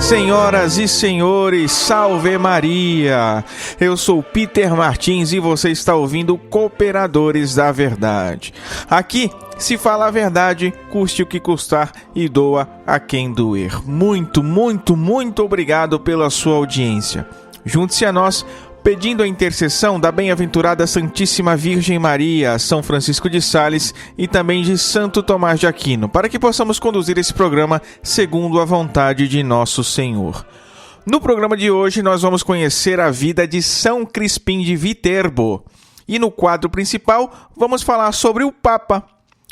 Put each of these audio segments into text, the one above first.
Senhoras e senhores, salve Maria! Eu sou Peter Martins e você está ouvindo Cooperadores da Verdade. Aqui se fala a verdade, custe o que custar e doa a quem doer. Muito, muito, muito obrigado pela sua audiência. Junte-se a nós pedindo a intercessão da bem-aventurada Santíssima Virgem Maria, São Francisco de Sales e também de Santo Tomás de Aquino, para que possamos conduzir esse programa segundo a vontade de nosso Senhor. No programa de hoje nós vamos conhecer a vida de São Crispim de Viterbo e no quadro principal vamos falar sobre o Papa.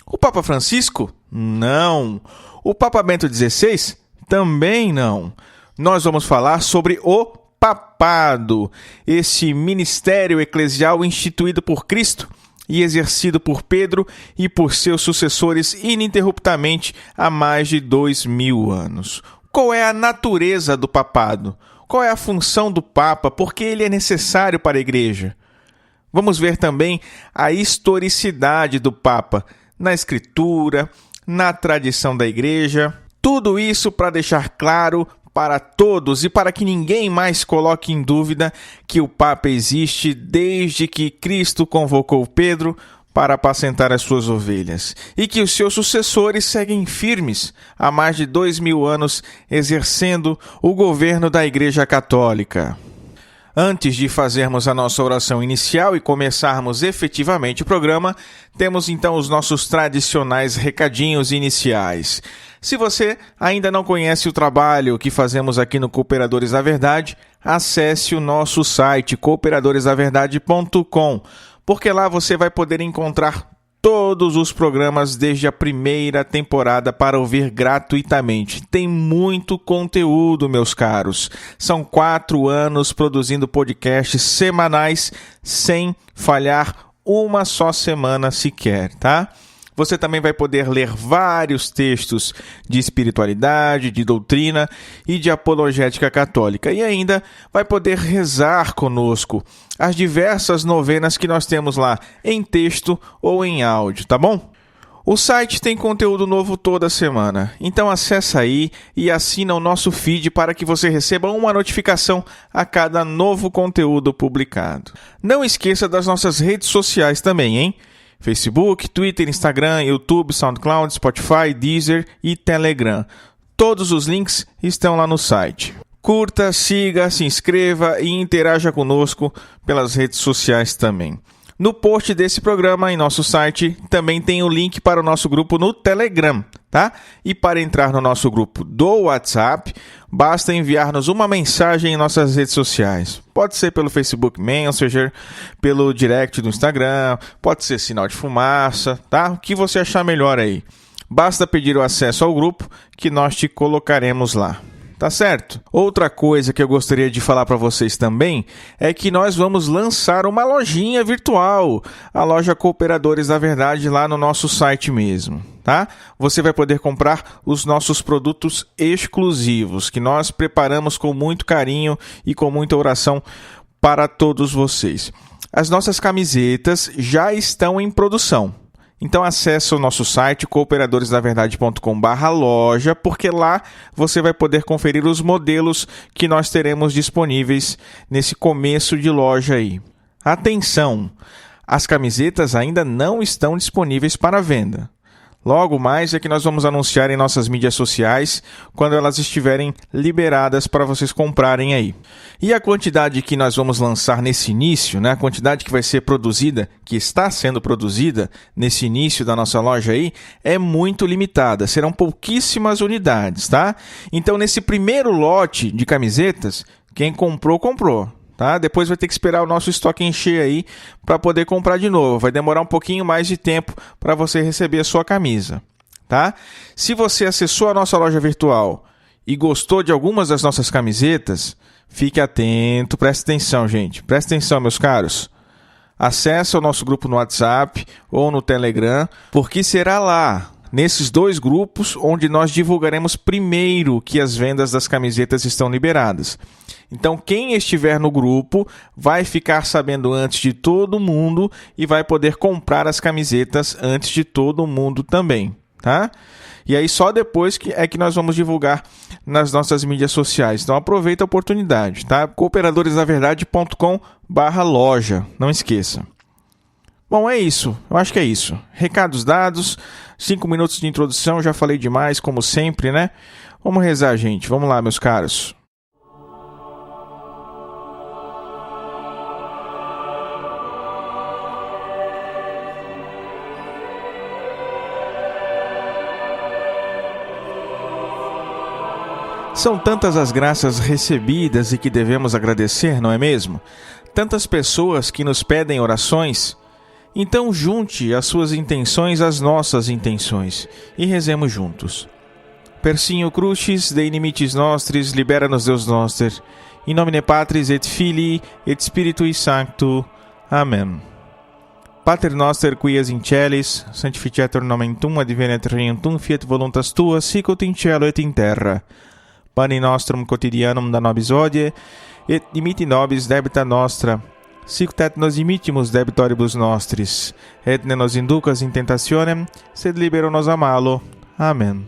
O Papa Francisco? Não. O Papa Bento XVI? Também não. Nós vamos falar sobre o Papado, esse ministério eclesial instituído por Cristo e exercido por Pedro e por seus sucessores ininterruptamente há mais de 2000 anos. Qual é a natureza do papado? Qual é a função do Papa? Por que ele é necessário para a Igreja? Vamos ver também a historicidade do Papa na Escritura, na tradição da Igreja. Tudo isso para deixar claro para todos e para que ninguém mais coloque em dúvida que o Papa existe desde que Cristo convocou Pedro para apacentar as suas ovelhas e que os seus sucessores seguem firmes há mais de 2000 anos exercendo o governo da Igreja Católica. Antes de fazermos a nossa oração inicial e começarmos efetivamente o programa, temos então os nossos tradicionais recadinhos iniciais. Se você ainda não conhece o trabalho que fazemos aqui no Cooperadores da Verdade, acesse o nosso site cooperadoresdaverdade.com, porque lá você vai poder encontrar todos os programas desde a primeira temporada para ouvir gratuitamente. Tem muito conteúdo, meus caros. São 4 anos produzindo podcasts semanais sem falhar uma só semana sequer, tá? Você também vai poder ler vários textos de espiritualidade, de doutrina e de apologética católica. E ainda vai poder rezar conosco as diversas novenas que nós temos lá, em texto ou em áudio, tá bom? O site tem conteúdo novo toda semana, então acessa aí e assina o nosso feed para que você receba uma notificação a cada novo conteúdo publicado. Não esqueça das nossas redes sociais também, hein? Facebook, Twitter, Instagram, YouTube, SoundCloud, Spotify, Deezer e Telegram. Todos os links estão lá no site. Curta, siga, se inscreva e interaja conosco pelas redes sociais também. No post desse programa em nosso site também tem o link para o nosso grupo no Telegram, tá? E para entrar no nosso grupo do WhatsApp, basta enviar-nos uma mensagem em nossas redes sociais. Pode ser pelo Facebook Messenger, pelo direct do Instagram, pode ser sinal de fumaça, tá? O que você achar melhor aí. Basta pedir o acesso ao grupo que nós te colocaremos lá. Tá certo? Outra coisa que eu gostaria de falar para vocês também é que nós vamos lançar uma lojinha virtual, a loja Cooperadores da Verdade lá no nosso site mesmo, tá? Você vai poder comprar os nossos produtos exclusivos que nós preparamos com muito carinho e com muita oração para todos vocês. As nossas camisetas já estão em produção. Então acesse o nosso site cooperadoresdaverdade.com/loja, porque lá você vai poder conferir os modelos que nós teremos disponíveis nesse começo de loja aí. Atenção! As camisetas ainda não estão disponíveis para venda. Logo mais é que nós vamos anunciar em nossas mídias sociais quando elas estiverem liberadas para vocês comprarem aí. E a quantidade que nós vamos lançar nesse início, né, a quantidade que vai ser produzida, que está sendo produzida nesse início da nossa loja aí, é muito limitada. Serão pouquíssimas unidades, tá? Então, nesse primeiro lote de camisetas, quem comprou, comprou. Tá? Depois vai ter que esperar o nosso estoque encher aí para poder comprar de novo. Vai demorar um pouquinho mais de tempo para você receber a sua camisa. Tá? Se você acessou a nossa loja virtual e gostou de algumas das nossas camisetas, fique atento, preste atenção, gente. Preste atenção, meus caros. Acesse o nosso grupo no WhatsApp ou no Telegram, porque será lá, nesses 2 grupos, onde nós divulgaremos primeiro que as vendas das camisetas estão liberadas. Então, quem estiver no grupo vai ficar sabendo antes de todo mundo e vai poder comprar as camisetas antes de todo mundo também. tá? E aí só depois que nós vamos divulgar nas nossas mídias sociais. Então aproveita a oportunidade, tá? cooperadoresdaverdade.com/loja, não esqueça. Bom, é isso. Eu acho que é isso. Recados dados, 5 minutos de introdução, já falei demais, como sempre, né? Vamos rezar, gente. Vamos lá, meus caros. São tantas as graças recebidas e que devemos agradecer, não é mesmo? Tantas pessoas que nos pedem orações. Então junte as suas intenções às nossas intenções e rezemos juntos. Persinho crucis de inimicis nostris, libera-nos Deus noster. In nomine Patris et Filii et Spiritui Sancto. Amém. Pater noster qui es in celis, sanctificetur nomen tuum, advenet regnum tuum, fiat voluntas tua, sicut in cielo et in terra. Pane nostrum quotidianum da nobis hodie, et dimitti nobis debita nostra, sicut et nos dimittimus debitoribus nostris, et ne nos inducas in tentationem, sed libera nos a malo. Amen.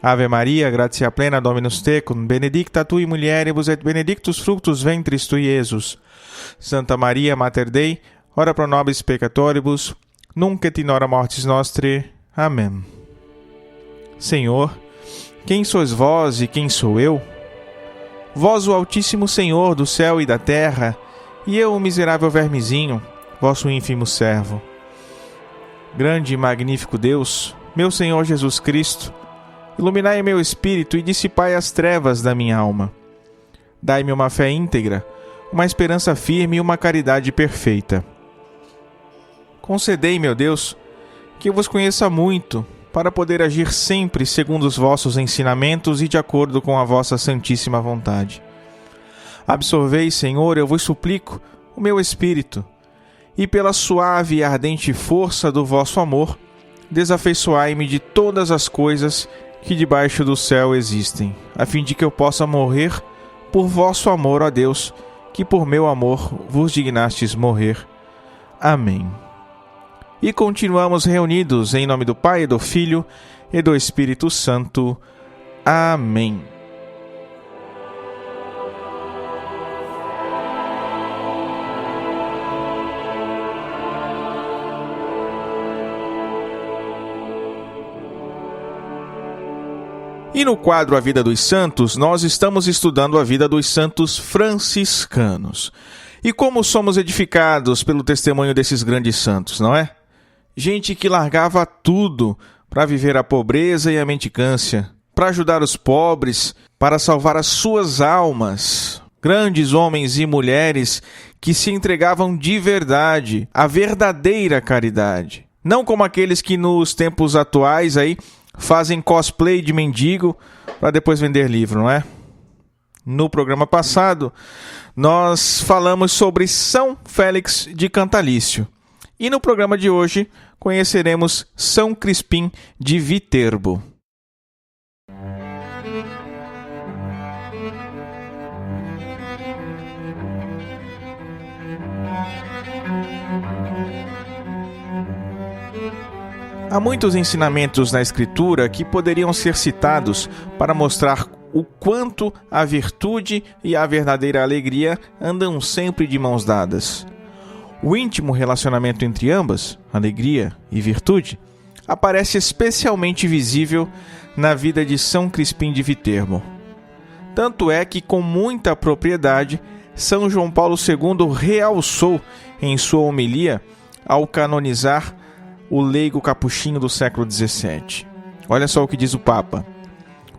Ave Maria, gratia plena Dominus tecum, benedicta tui mulieribus et benedictus fructus ventris tui, Iesus. Santa Maria, Mater Dei, ora pro nobis peccatoribus, nunc et in hora mortis nostri. Amém. Senhor, quem sois vós e quem sou eu? Vós o Altíssimo Senhor do céu e da terra, e eu o miserável vermezinho, vosso ínfimo servo. Grande e magnífico Deus, meu Senhor Jesus Cristo, iluminai meu espírito e dissipai as trevas da minha alma. Dai-me uma fé íntegra, uma esperança firme e uma caridade perfeita. Concedei, meu Deus, que eu vos conheça muito, para poder agir sempre segundo os vossos ensinamentos e de acordo com a vossa santíssima vontade. Absorvei, Senhor, eu vos suplico, o meu espírito, e pela suave e ardente força do vosso amor, desafeiçoai-me de todas as coisas que debaixo do céu existem, a fim de que eu possa morrer por vosso amor, ó Deus, que por meu amor vos dignastes morrer. Amém. E continuamos reunidos em nome do Pai, do Filho e do Espírito Santo. Amém. E no quadro A Vida dos Santos, nós estamos estudando a vida dos santos franciscanos. E como somos edificados pelo testemunho desses grandes santos, não é? Gente que largava tudo para viver a pobreza e a mendicância, para ajudar os pobres, para salvar as suas almas. Grandes homens e mulheres que se entregavam de verdade à verdadeira caridade. Não como aqueles que nos tempos atuais aí fazem cosplay de mendigo para depois vender livro, não é? No programa passado, nós falamos sobre São Félix de Cantalício. E no programa de hoje, conheceremos São Crispim de Viterbo. Há muitos ensinamentos na Escritura que poderiam ser citados para mostrar o quanto a virtude e a verdadeira alegria andam sempre de mãos dadas. O íntimo relacionamento entre ambas, alegria e virtude, aparece especialmente visível na vida de São Crispim de Viterbo. Tanto é que, com muita propriedade, São João Paulo II realçou em sua homilia ao canonizar o leigo capuchinho do século XVII. Olha só o que diz o Papa.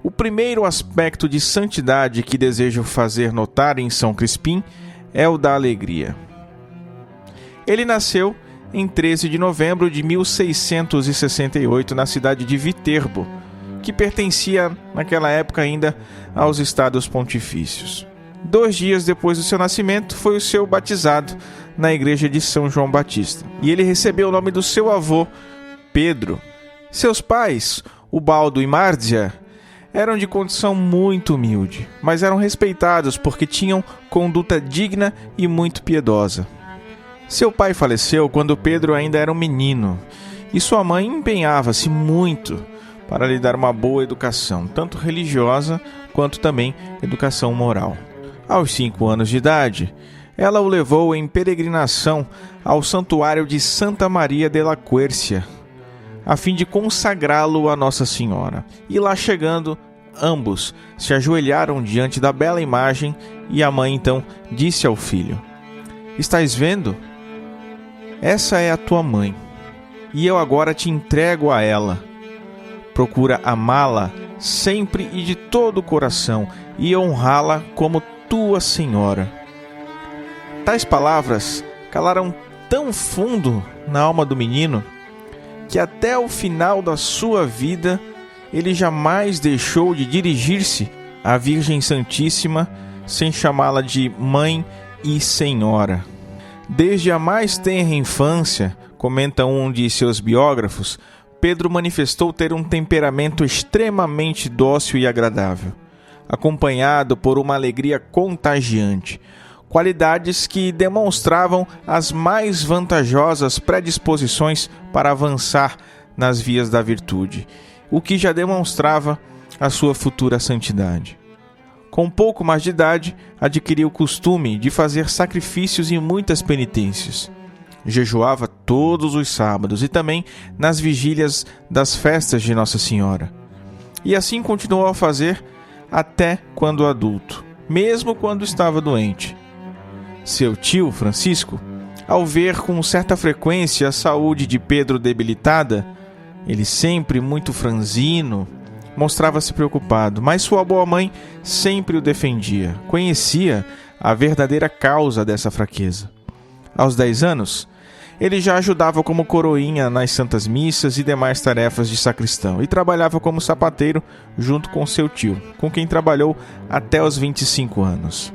O primeiro aspecto de santidade que desejo fazer notar em São Crispim é o da alegria. Ele nasceu em 13 de novembro de 1668 na cidade de Viterbo, que pertencia naquela época ainda aos Estados Pontifícios. 2 dias depois do seu nascimento foi o seu batizado na igreja de São João Batista. E ele recebeu o nome do seu avô, Pedro. Seus pais, Ubaldo e Márdia, eram de condição muito humilde, mas eram respeitados porque tinham conduta digna e muito piedosa. Seu pai faleceu quando Pedro ainda era um menino, e sua mãe empenhava-se muito para lhe dar uma boa educação, tanto religiosa quanto também educação moral. Aos 5 anos de idade, ela o levou em peregrinação ao santuário de Santa Maria de la Quercia, a fim de consagrá-lo a Nossa Senhora. E lá chegando, ambos se ajoelharam diante da bela imagem e a mãe então disse ao filho: "Estás vendo? Essa é a tua mãe, e eu agora te entrego a ela. Procura amá-la sempre e de todo o coração e honrá-la como tua senhora." Tais palavras calaram tão fundo na alma do menino que até o final da sua vida ele jamais deixou de dirigir-se à Virgem Santíssima sem chamá-la de mãe e senhora. Desde a mais tenra infância, comenta um de seus biógrafos, Pedro manifestou ter um temperamento extremamente dócil e agradável, acompanhado por uma alegria contagiante, qualidades que demonstravam as mais vantajosas predisposições para avançar nas vias da virtude, o que já demonstrava a sua futura santidade. Com pouco mais de idade, adquiriu o costume de fazer sacrifícios e muitas penitências. Jejuava todos os sábados e também nas vigílias das festas de Nossa Senhora. E assim continuou a fazer até quando adulto, mesmo quando estava doente. Seu tio, Francisco, ao ver com certa frequência a saúde de Pedro debilitada, ele sempre muito franzino, mostrava-se preocupado, mas sua boa mãe sempre o defendia, conhecia a verdadeira causa dessa fraqueza. Aos 10 anos, ele já ajudava como coroinha nas santas missas e demais tarefas de sacristão e trabalhava como sapateiro junto com seu tio, com quem trabalhou até os 25 anos.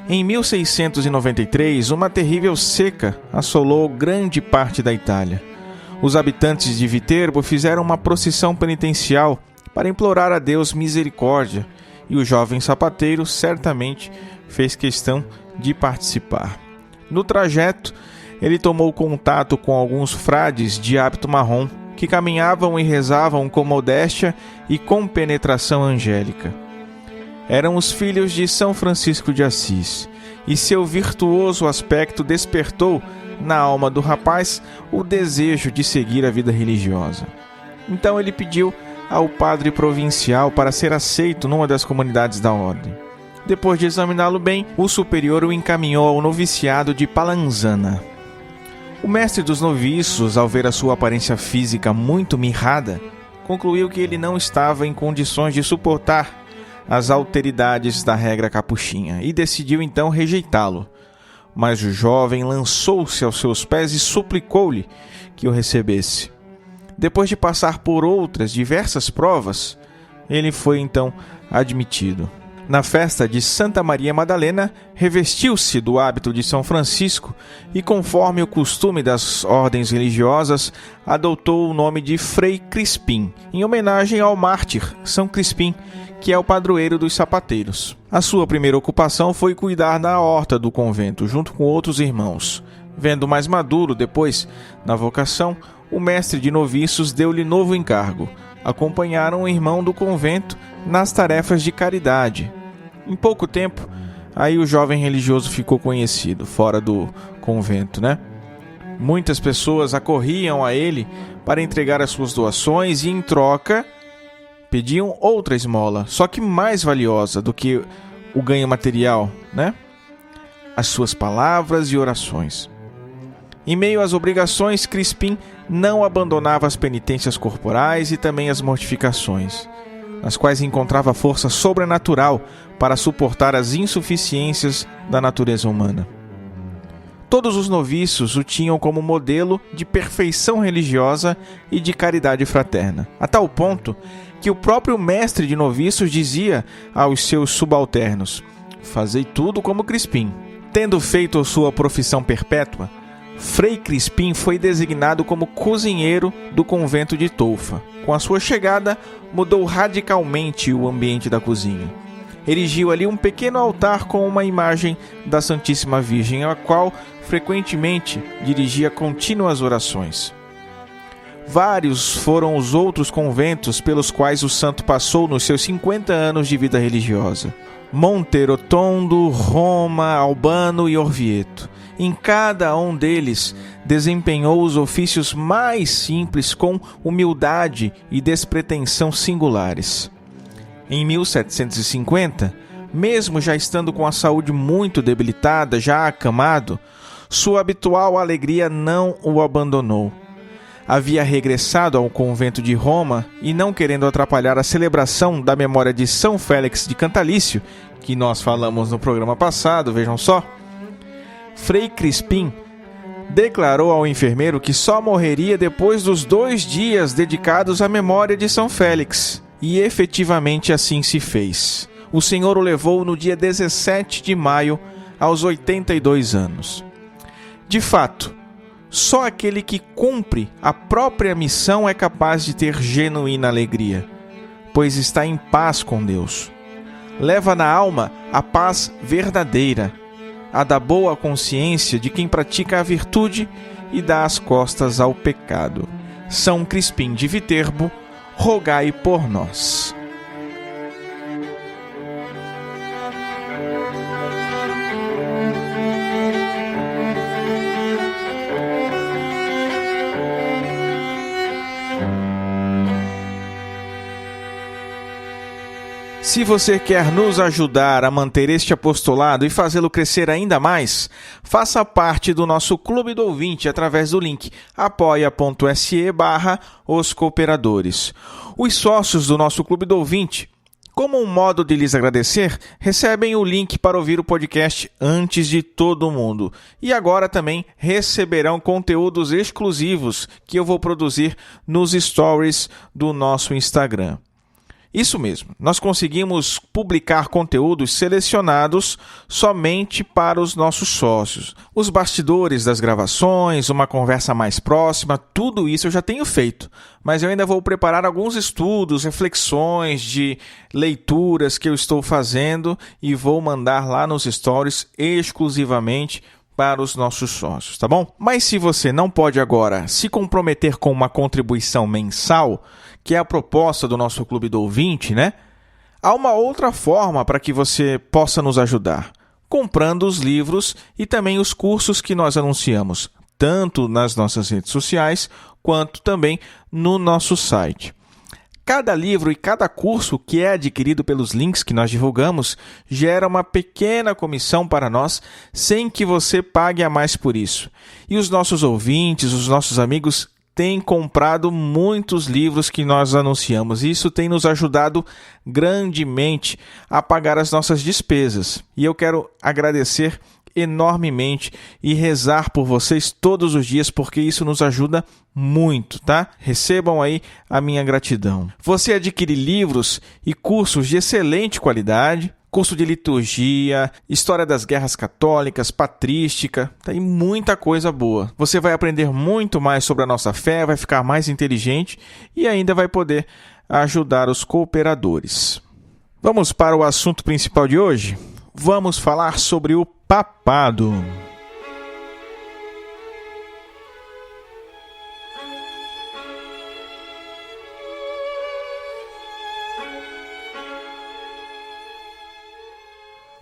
Em 1693, uma terrível seca assolou grande parte da Itália. Os habitantes de Viterbo fizeram uma procissão penitencial para implorar a Deus misericórdia, e o jovem sapateiro certamente fez questão de participar. No trajeto, ele tomou contato com alguns frades de hábito marrom que caminhavam e rezavam com modéstia e com penetração angélica. Eram os filhos de São Francisco de Assis, e seu virtuoso aspecto despertou na alma do rapaz o desejo de seguir a vida religiosa. Então ele pediu ao padre provincial para ser aceito numa das comunidades da ordem. Depois de examiná-lo bem, o superior o encaminhou ao noviciado de Palanzana. O mestre dos noviços, ao ver a sua aparência física muito mirrada, concluiu que ele não estava em condições de suportar as alteridades da regra capuchinha e decidiu então rejeitá-lo. Mas o jovem lançou-se aos seus pés e suplicou-lhe que o recebesse. Depois de passar por outras diversas provas, ele foi então admitido. Na festa de Santa Maria Madalena, revestiu-se do hábito de São Francisco e, conforme o costume das ordens religiosas, adotou o nome de Frei Crispim, em homenagem ao mártir São Crispim, que é o padroeiro dos sapateiros. A sua primeira ocupação foi cuidar da horta do convento, junto com outros irmãos. Vendo mais maduro depois na vocação, o mestre de noviços deu-lhe novo encargo. Acompanharam o irmão do convento nas tarefas de caridade. Em pouco tempo, aí o jovem religioso ficou conhecido, fora do convento, Muitas pessoas acorriam a ele para entregar as suas doações e, em troca, pediam outra esmola, só que mais valiosa do que o ganho material, As suas palavras e orações. Em meio às obrigações, Crispim não abandonava as penitências corporais e também as mortificações, nas quais encontrava força sobrenatural para suportar as insuficiências da natureza humana. Todos os noviços o tinham como modelo de perfeição religiosa e de caridade fraterna, a tal ponto que o próprio mestre de noviços dizia aos seus subalternos: "Fazei tudo como Crispim." Tendo feito sua profissão perpétua, Frei Crispim foi designado como cozinheiro do convento de Tolfa. Com a sua chegada, mudou radicalmente o ambiente da cozinha. Erigiu ali um pequeno altar com uma imagem da Santíssima Virgem, a qual frequentemente dirigia contínuas orações. Vários foram os outros conventos pelos quais o santo passou nos seus 50 anos de vida religiosa. Monte Rotondo, Roma, Albano e Orvieto. Em cada um deles, desempenhou os ofícios mais simples com humildade e despretensão singulares. Em 1750, mesmo já estando com a saúde muito debilitada, já acamado, sua habitual alegria não o abandonou. Havia regressado ao convento de Roma e, não querendo atrapalhar a celebração da memória de São Félix de Cantalício, que nós falamos no programa passado, vejam só, Frei Crispim declarou ao enfermeiro que só morreria depois dos 2 dias dedicados à memória de São Félix. E efetivamente assim se fez. O Senhor o levou no dia 17 de maio, aos 82 anos. De fato, só aquele que cumpre a própria missão é capaz de ter genuína alegria, pois está em paz com Deus. Leva na alma a paz verdadeira, a da boa consciência de quem pratica a virtude e dá as costas ao pecado. São Crispim de Viterbo, rogai por nós. Se você quer nos ajudar a manter este apostolado e fazê-lo crescer ainda mais, faça parte do nosso Clube do Ouvinte através do link apoia.se/os cooperadores. Os sócios do nosso Clube do Ouvinte, como um modo de lhes agradecer, recebem o link para ouvir o podcast antes de todo mundo. E agora também receberão conteúdos exclusivos que eu vou produzir nos stories do nosso Instagram. Isso mesmo, nós conseguimos publicar conteúdos selecionados somente para os nossos sócios. Os bastidores das gravações, uma conversa mais próxima, tudo isso eu já tenho feito. Mas eu ainda vou preparar alguns estudos, reflexões de leituras que eu estou fazendo e vou mandar lá nos stories exclusivamente para os nossos sócios, tá bom? Mas se você não pode agora se comprometer com uma contribuição mensal, que é a proposta do nosso Clube do Ouvinte, né? Há uma outra forma para que você possa nos ajudar, comprando os livros e também os cursos que nós anunciamos, tanto nas nossas redes sociais, quanto também no nosso site. Cada livro e cada curso que é adquirido pelos links que nós divulgamos gera uma pequena comissão para nós, sem que você pague a mais por isso. E os nossos ouvintes, os nossos amigos, têm comprado muitos livros que nós anunciamos. E isso tem nos ajudado grandemente a pagar as nossas despesas. E eu quero agradecer enormemente e rezar por vocês todos os dias, porque isso nos ajuda muito, tá? Recebam aí a minha gratidão. Você adquire livros e cursos de excelente qualidade, curso de liturgia, história das guerras católicas, patrística, tem muita coisa boa. Você vai aprender muito mais sobre a nossa fé, vai ficar mais inteligente e ainda vai poder ajudar os cooperadores. Vamos para o assunto principal de hoje? Vamos falar sobre o papado.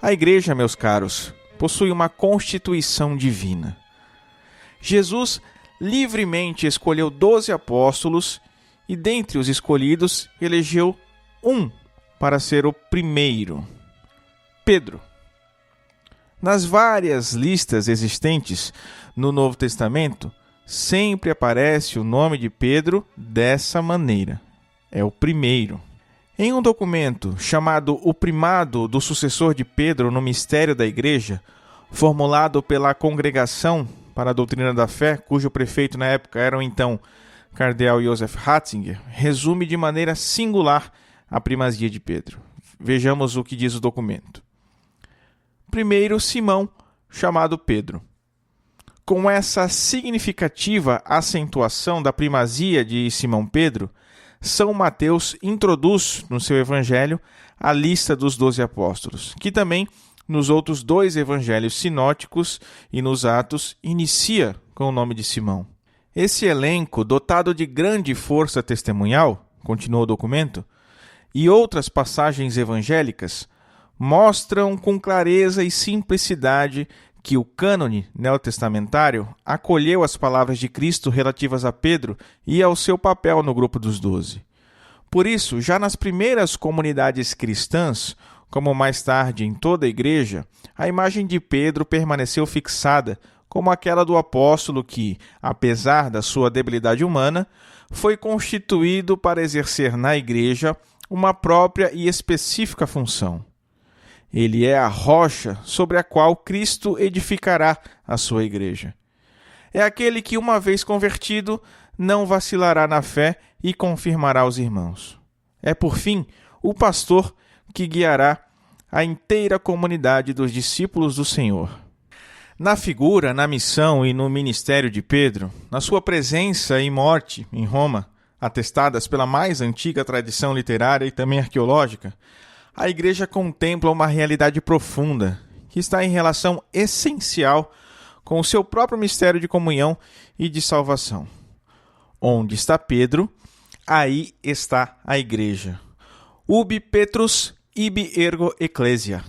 A Igreja, meus caros, possui uma constituição divina. Jesus livremente escolheu 12 apóstolos e, dentre os escolhidos, elegeu um para ser o primeiro, Pedro. Nas várias listas existentes no Novo Testamento, sempre aparece o nome de Pedro dessa maneira. É o primeiro. Em um documento chamado O Primado do Sucessor de Pedro no Mistério da Igreja, formulado pela Congregação para a Doutrina da Fé, cujo prefeito na época era o então cardeal Joseph Ratzinger, resume de maneira singular a primazia de Pedro. Vejamos o que diz o documento. Primeiro, Simão, chamado Pedro. Com essa significativa acentuação da primazia de Simão Pedro, São Mateus introduz no seu evangelho a lista dos 12 apóstolos, que também nos outros 2 evangelhos sinóticos e nos Atos inicia com o nome de Simão. Esse elenco, dotado de grande força testemunhal, continua o documento, e outras passagens evangélicas, mostram com clareza e simplicidade que o cânone neotestamentário acolheu as palavras de Cristo relativas a Pedro e ao seu papel no grupo dos 12. Por isso, já nas primeiras comunidades cristãs, como mais tarde em toda a igreja, a imagem de Pedro permaneceu fixada como aquela do apóstolo que, apesar da sua debilidade humana, foi constituído para exercer na igreja uma própria e específica função. Ele é a rocha sobre a qual Cristo edificará a sua igreja. É aquele que, uma vez convertido, não vacilará na fé e confirmará os irmãos. É, por fim, o pastor que guiará a inteira comunidade dos discípulos do Senhor. Na figura, na missão e no ministério de Pedro, na sua presença e morte em Roma, atestadas pela mais antiga tradição literária e também arqueológica, a igreja contempla uma realidade profunda, que está em relação essencial com o seu próprio mistério de comunhão e de salvação. Onde está Pedro, aí está a igreja. Ubi Petrus, ibi ergo ecclesia.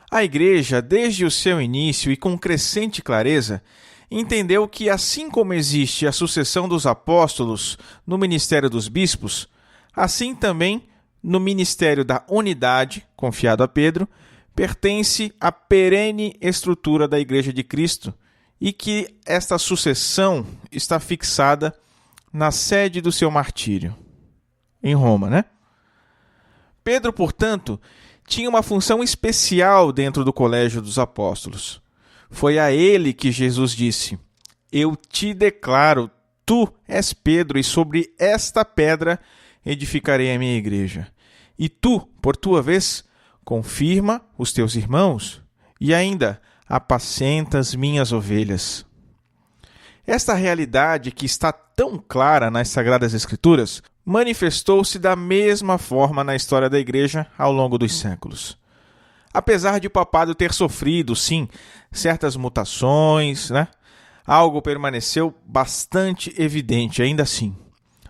A igreja, desde o seu início e com crescente clareza, entendeu que, assim como existe a sucessão dos apóstolos no ministério dos bispos, assim também, no ministério da unidade, confiado a Pedro, pertence à perene estrutura da Igreja de Cristo e que esta sucessão está fixada na sede do seu martírio, em Roma, né? Pedro, portanto, tinha uma função especial dentro do colégio dos apóstolos. Foi a ele que Jesus disse: "Eu te declaro, tu és Pedro, e sobre esta pedra edificarei a minha igreja. E tu, por tua vez, confirma os teus irmãos, e ainda apacenta as minhas ovelhas." Esta realidade, que está tão clara nas Sagradas Escrituras, manifestou-se da mesma forma na história da igreja ao longo dos séculos. Apesar de o papado ter sofrido, sim, certas mutações, algo permaneceu bastante evidente ainda assim.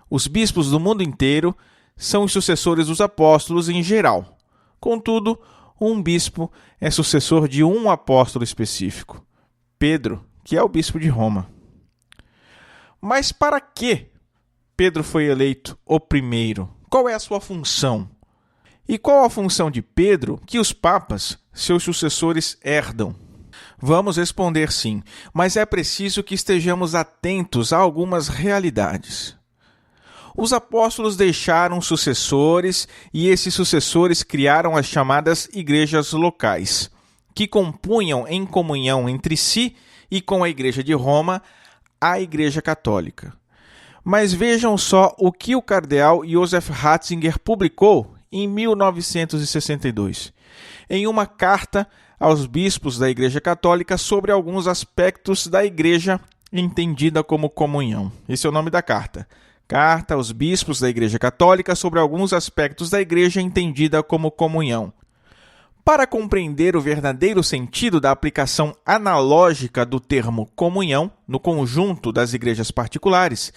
Os bispos do mundo inteiro são os sucessores dos apóstolos em geral. Contudo, um bispo é sucessor de um apóstolo específico, Pedro, que é o bispo de Roma. Mas para que Pedro foi eleito o primeiro? Qual é a sua função? E qual a função de Pedro que os papas, seus sucessores, herdam? Vamos responder sim, mas é preciso que estejamos atentos a algumas realidades. Os apóstolos deixaram sucessores e esses sucessores criaram as chamadas igrejas locais, que compunham em comunhão entre si e com a Igreja de Roma a Igreja Católica. Mas vejam só o que o cardeal Joseph Ratzinger publicou em 1962, em uma carta aos bispos da Igreja Católica sobre alguns aspectos da Igreja entendida como comunhão. Esse é o nome da carta. Carta aos bispos da Igreja Católica sobre alguns aspectos da Igreja entendida como comunhão. Para compreender o verdadeiro sentido da aplicação analógica do termo comunhão no conjunto das igrejas particulares,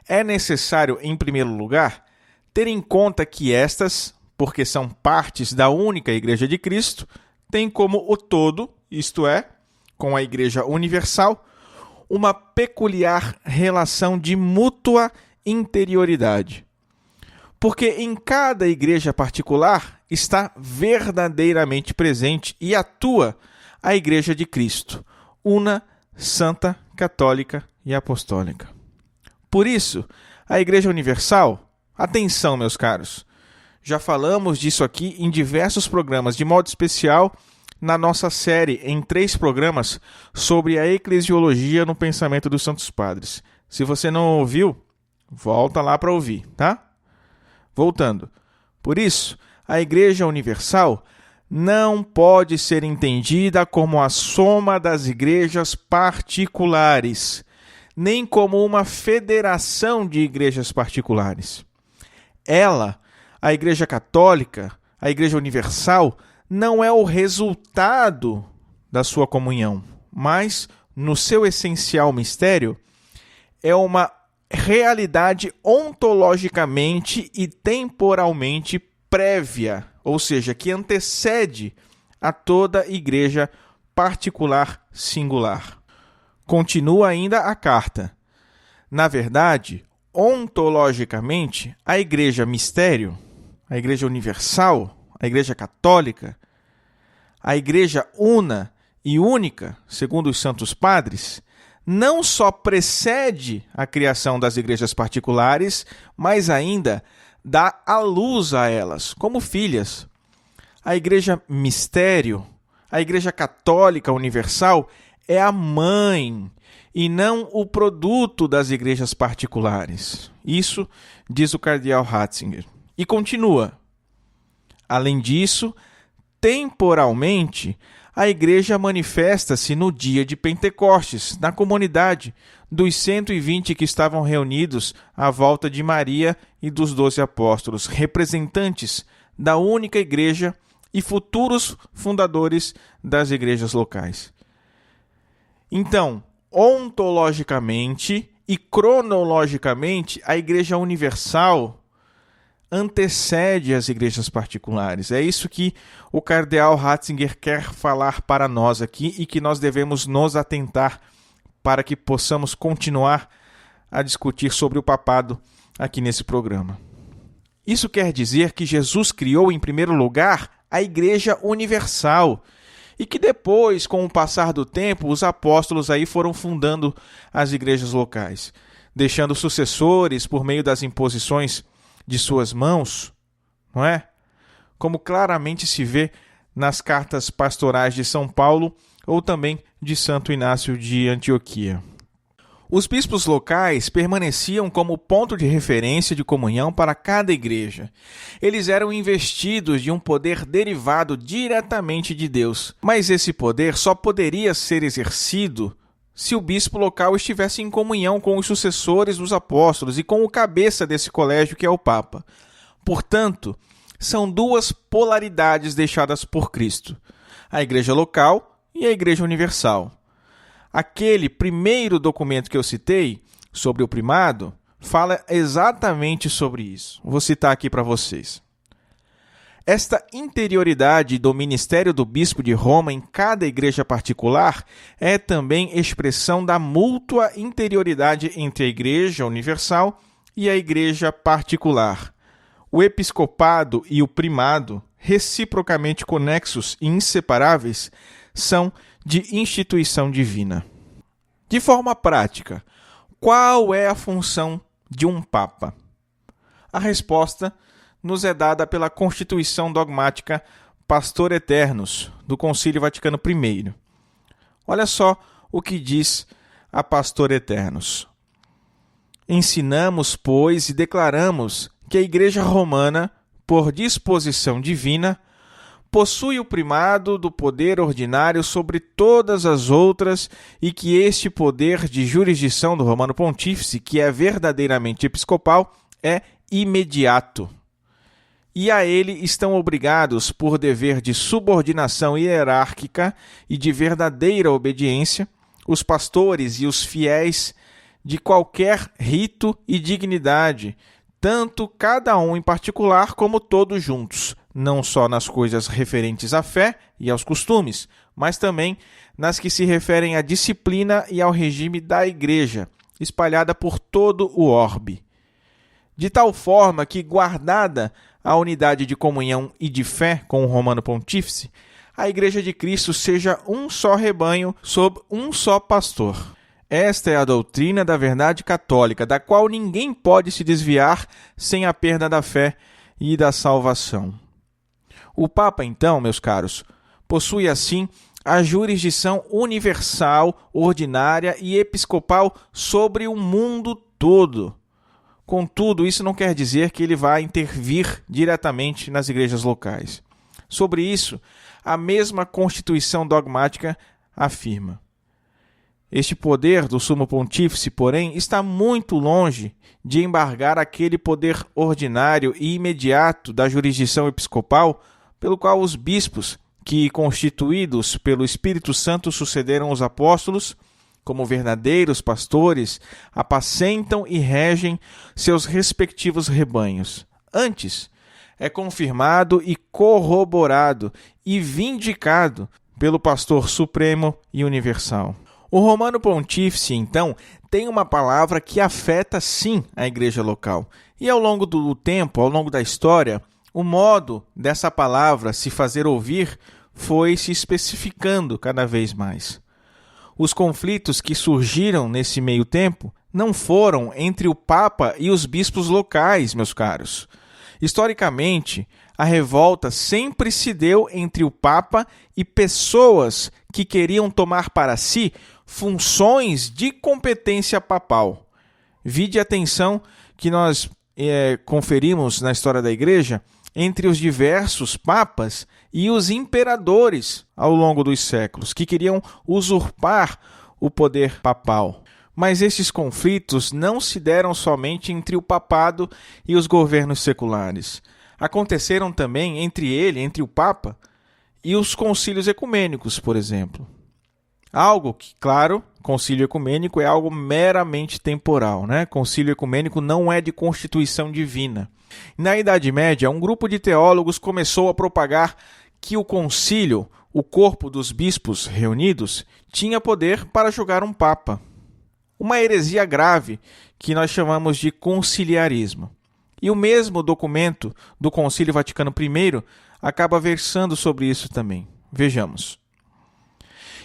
é necessário, em primeiro lugar, ter em conta que estas, porque são partes da única Igreja de Cristo, têm como o todo, isto é, com a Igreja Universal, uma peculiar relação de mútua interioridade. Porque em cada igreja particular está verdadeiramente presente e atua a Igreja de Cristo, una, santa, católica e apostólica. Por isso, a Igreja Universal, atenção, meus caros, já falamos disso aqui em diversos programas, de modo especial na nossa série em 3 programas sobre a eclesiologia no pensamento dos Santos Padres. Se você não ouviu, volta lá para ouvir, tá? Voltando. Por isso, a Igreja Universal não pode ser entendida como a soma das igrejas particulares, nem como uma federação de igrejas particulares. Ela, a Igreja Católica, a Igreja Universal, não é o resultado da sua comunhão, mas, no seu essencial mistério, é uma realidade ontologicamente e temporalmente prévia, ou seja, que antecede a toda igreja particular singular. Continua ainda a carta. Na verdade, ontologicamente, a igreja mistério, a igreja universal, a igreja católica, a igreja una e única, segundo os santos padres, não só precede a criação das igrejas particulares, mas ainda dá a luz a elas, como filhas. A igreja mistério, a igreja católica universal, é a mãe e não o produto das igrejas particulares. Isso diz o cardeal Ratzinger. E continua. Além disso, temporalmente, a igreja manifesta-se no dia de Pentecostes, na comunidade dos 120 que estavam reunidos à volta de Maria e dos 12 apóstolos, representantes da única igreja e futuros fundadores das igrejas locais. Então, ontologicamente e cronologicamente, a igreja universal antecede as igrejas particulares. É isso que o cardeal Ratzinger quer falar para nós aqui e que nós devemos nos atentar para que possamos continuar a discutir sobre o papado aqui nesse programa. Isso quer dizer que Jesus criou, em primeiro lugar, a Igreja Universal e que depois, com o passar do tempo, os apóstolos aí foram fundando as igrejas locais, deixando sucessores por meio das imposições de suas mãos, não é? Como claramente se vê nas cartas pastorais de São Paulo ou também de Santo Inácio de Antioquia. Os bispos locais permaneciam como ponto de referência de comunhão para cada igreja. Eles eram investidos de um poder derivado diretamente de Deus, mas esse poder só poderia ser exercido se o bispo local estivesse em comunhão com os sucessores dos apóstolos e com o cabeça desse colégio, que é o Papa. Portanto, são duas polaridades deixadas por Cristo: a igreja local e a igreja universal. Aquele primeiro documento que eu citei, sobre o primado, fala exatamente sobre isso. Vou citar aqui para vocês. Esta interioridade do ministério do bispo de Roma em cada igreja particular é também expressão da mútua interioridade entre a igreja universal e a igreja particular. O episcopado e o primado, reciprocamente conexos e inseparáveis, são de instituição divina. De forma prática, qual é a função de um Papa? A resposta nos é dada pela Constituição Dogmática Pastor Eternus, do Concílio Vaticano I. Olha só o que diz a Pastor Eternus. Ensinamos, pois, e declaramos que a Igreja Romana, por disposição divina, possui o primado do poder ordinário sobre todas as outras e que este poder de jurisdição do Romano Pontífice, que é verdadeiramente episcopal, é imediato. E a ele estão obrigados, por dever de subordinação hierárquica e de verdadeira obediência, os pastores e os fiéis de qualquer rito e dignidade, tanto cada um em particular como todos juntos, não só nas coisas referentes à fé e aos costumes, mas também nas que se referem à disciplina e ao regime da Igreja, espalhada por todo o orbe. De tal forma que, guardada a unidade de comunhão e de fé com o Romano Pontífice, a Igreja de Cristo seja um só rebanho sob um só pastor. Esta é a doutrina da verdade católica, da qual ninguém pode se desviar sem a perda da fé e da salvação. O Papa, então, meus caros, possui assim a jurisdição universal, ordinária e episcopal sobre o mundo todo. Contudo, isso não quer dizer que ele vai intervir diretamente nas igrejas locais. Sobre isso, a mesma Constituição Dogmática afirma. Este poder do Sumo Pontífice, porém, está muito longe de embargar aquele poder ordinário e imediato da jurisdição episcopal, pelo qual os bispos, que, constituídos pelo Espírito Santo, sucederam os apóstolos, como verdadeiros pastores, apacentam e regem seus respectivos rebanhos. Antes, é confirmado e corroborado e vindicado pelo pastor supremo e universal. O Romano Pontífice, então, tem uma palavra que afeta, sim, a igreja local. E ao longo do tempo, ao longo da história, o modo dessa palavra se fazer ouvir foi se especificando cada vez mais. Os conflitos que surgiram nesse meio tempo não foram entre o Papa e os bispos locais, meus caros. Historicamente, a revolta sempre se deu entre o Papa e pessoas que queriam tomar para si funções de competência papal. Vide a tensão que nós conferimos na história da Igreja entre os diversos papas e os imperadores ao longo dos séculos, que queriam usurpar o poder papal. Mas esses conflitos não se deram somente entre o papado e os governos seculares. Aconteceram também entre o Papa, e os concílios ecumênicos, por exemplo. Algo que, claro, concílio ecumênico é algo meramente temporal, né? Concílio ecumênico não é de constituição divina. Na Idade Média, um grupo de teólogos começou a propagar que o concílio, o corpo dos bispos reunidos, tinha poder para julgar um papa. Uma heresia grave que nós chamamos de conciliarismo. E o mesmo documento do Concílio Vaticano I acaba versando sobre isso também. Vejamos.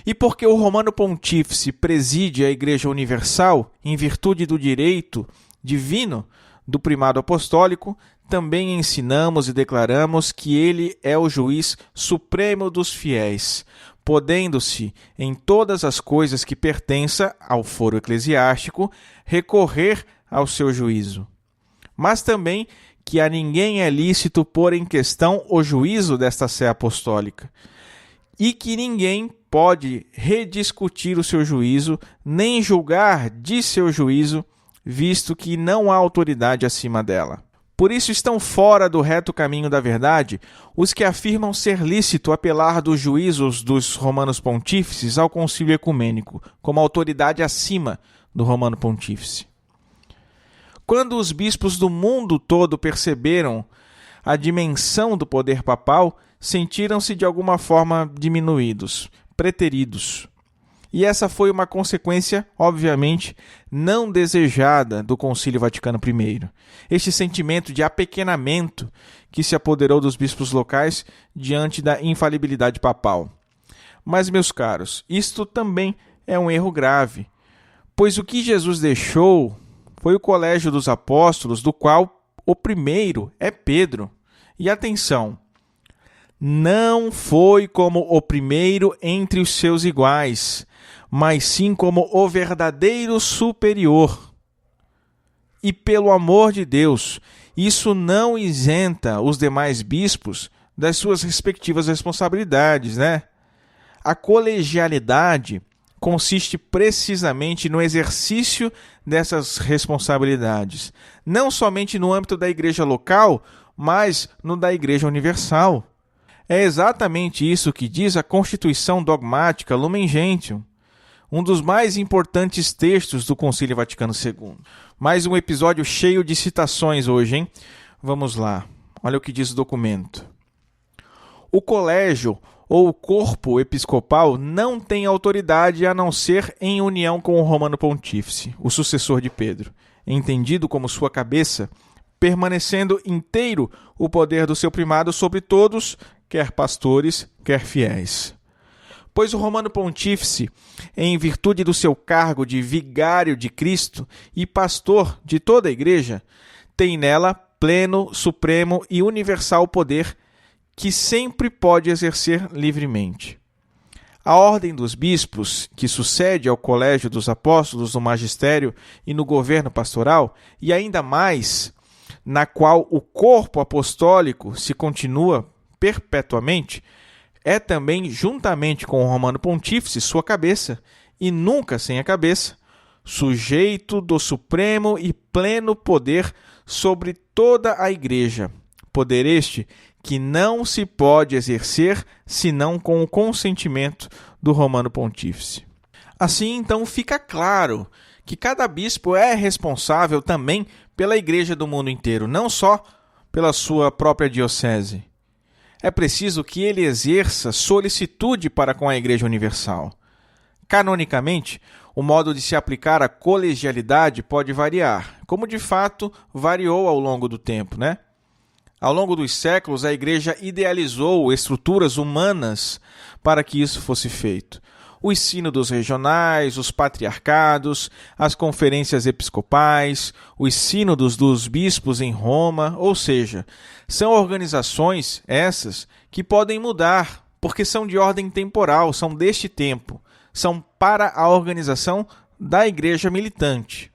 E porque o Romano Pontífice preside a Igreja Universal em virtude do direito divino do primado apostólico, também ensinamos e declaramos que ele é o juiz supremo dos fiéis, podendo-se, em todas as coisas que pertença ao foro eclesiástico, recorrer ao seu juízo. Mas também que a ninguém é lícito pôr em questão o juízo desta sé apostólica, e que ninguém pode rediscutir o seu juízo, nem julgar de seu juízo, visto que não há autoridade acima dela. Por isso estão fora do reto caminho da verdade os que afirmam ser lícito apelar dos juízos dos romanos pontífices ao concílio ecumênico, como autoridade acima do Romano Pontífice. Quando os bispos do mundo todo perceberam a dimensão do poder papal, sentiram-se de alguma forma diminuídos, preteridos. E essa foi uma consequência, obviamente, não desejada do Concílio Vaticano I. Este sentimento de apequenamento que se apoderou dos bispos locais diante da infalibilidade papal. Mas, meus caros, isto também é um erro grave, pois o que Jesus deixou foi o colégio dos apóstolos, do qual o primeiro é Pedro. E atenção, não foi como o primeiro entre os seus iguais, mas sim como o verdadeiro superior. E pelo amor de Deus, isso não isenta os demais bispos das suas respectivas responsabilidades, né? A colegialidade consiste precisamente no exercício dessas responsabilidades, não somente no âmbito da igreja local, mas no da igreja universal. É exatamente isso que diz a Constituição Dogmática Lumen Gentium, um dos mais importantes textos do Concílio Vaticano II. Mais um episódio cheio de citações hoje, hein? Vamos lá. Olha o que diz o documento. O colégio ou o corpo episcopal não tem autoridade a não ser em união com o Romano Pontífice, o sucessor de Pedro, entendido como sua cabeça, permanecendo inteiro o poder do seu primado sobre todos, quer pastores, quer fiéis. Pois o Romano Pontífice, em virtude do seu cargo de vigário de Cristo e pastor de toda a Igreja, tem nela pleno, supremo e universal poder que sempre pode exercer livremente. A ordem dos bispos, que sucede ao colégio dos apóstolos no magistério e no governo pastoral, e ainda mais, na qual o corpo apostólico se continua perpetuamente, é também, juntamente com o Romano Pontífice, sua cabeça, e nunca sem a cabeça, sujeito do supremo e pleno poder sobre toda a Igreja. Poder este que não se pode exercer senão com o consentimento do Romano Pontífice. Assim, então, fica claro que cada bispo é responsável também pela igreja do mundo inteiro, não só pela sua própria diocese. É preciso que ele exerça solicitude para com a Igreja Universal. Canonicamente, o modo de se aplicar a colegialidade pode variar, como de fato variou ao longo do tempo, né? Ao longo dos séculos, a Igreja idealizou estruturas humanas para que isso fosse feito. Os sínodos regionais, os patriarcados, as conferências episcopais, os sínodos dos bispos em Roma, ou seja, são organizações essas que podem mudar, porque são de ordem temporal, são deste tempo, são para a organização da Igreja militante.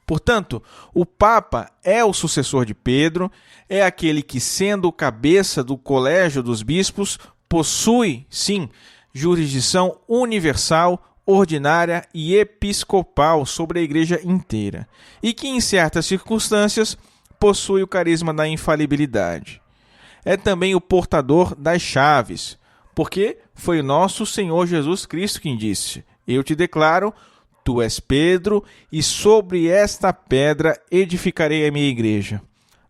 Portanto, o Papa é o sucessor de Pedro, é aquele que, sendo o cabeça do colégio dos bispos, possui, sim, jurisdição universal, ordinária e episcopal sobre a Igreja inteira, e que, em certas circunstâncias, possui o carisma da infalibilidade. É também o portador das chaves, porque foi o nosso Senhor Jesus Cristo quem disse: eu te declaro, tu és Pedro, e sobre esta pedra edificarei a minha igreja.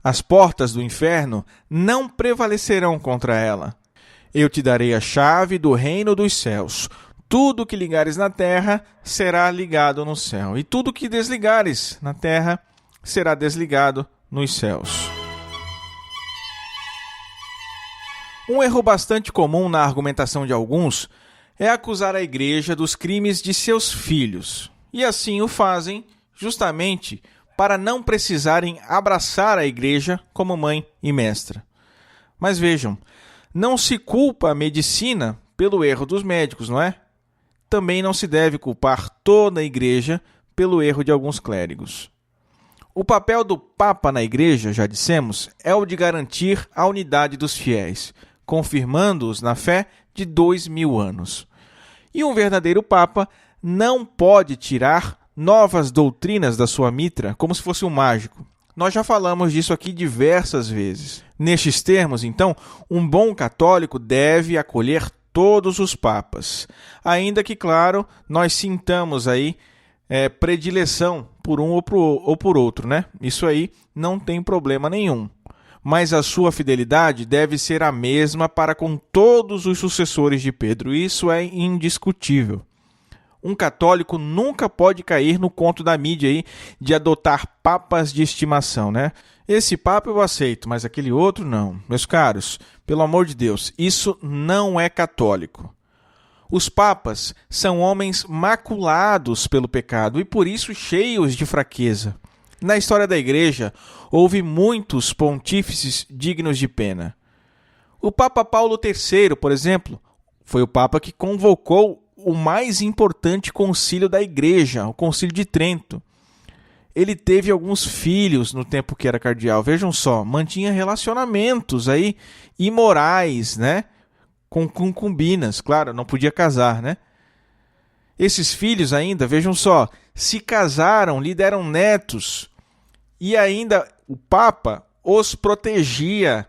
As portas do inferno não prevalecerão contra ela. Eu te darei a chave do reino dos céus. Tudo que ligares na terra será ligado no céu, e tudo que desligares na terra será desligado nos céus. Um erro bastante comum na argumentação de alguns é acusar a igreja dos crimes de seus filhos, e assim o fazem justamente para não precisarem abraçar a igreja como mãe e mestra. Mas vejam, não se culpa a medicina pelo erro dos médicos, não é? Também não se deve culpar toda a igreja pelo erro de alguns clérigos. O papel do Papa na igreja, já dissemos, é o de garantir a unidade dos fiéis, confirmando-os na fé de 2000 anos. E um verdadeiro Papa não pode tirar novas doutrinas da sua mitra como se fosse um mágico. Nós já falamos disso aqui diversas vezes. Nestes termos, então, um bom católico deve acolher todos os papas, ainda que, claro, nós sintamos aí predileção por um ou por outro, né? Isso aí não tem problema nenhum. Mas a sua fidelidade deve ser a mesma para com todos os sucessores de Pedro. Isso é indiscutível. Um católico nunca pode cair no conto da mídia aí de adotar papas de estimação, né? Esse papa eu aceito, mas aquele outro não. Meus caros, pelo amor de Deus, isso não é católico. Os papas são homens maculados pelo pecado e por isso cheios de fraqueza. Na história da igreja, houve muitos pontífices dignos de pena. O Papa Paulo III, por exemplo, foi o papa que convocou o mais importante concílio da igreja, o Concílio de Trento. Ele teve alguns filhos no tempo que era cardeal. Vejam só, mantinha relacionamentos aí imorais, né? Com concubinas, claro, não podia casar, né? Esses filhos ainda, vejam só, se casaram, lhe deram netos. E ainda o Papa os protegia,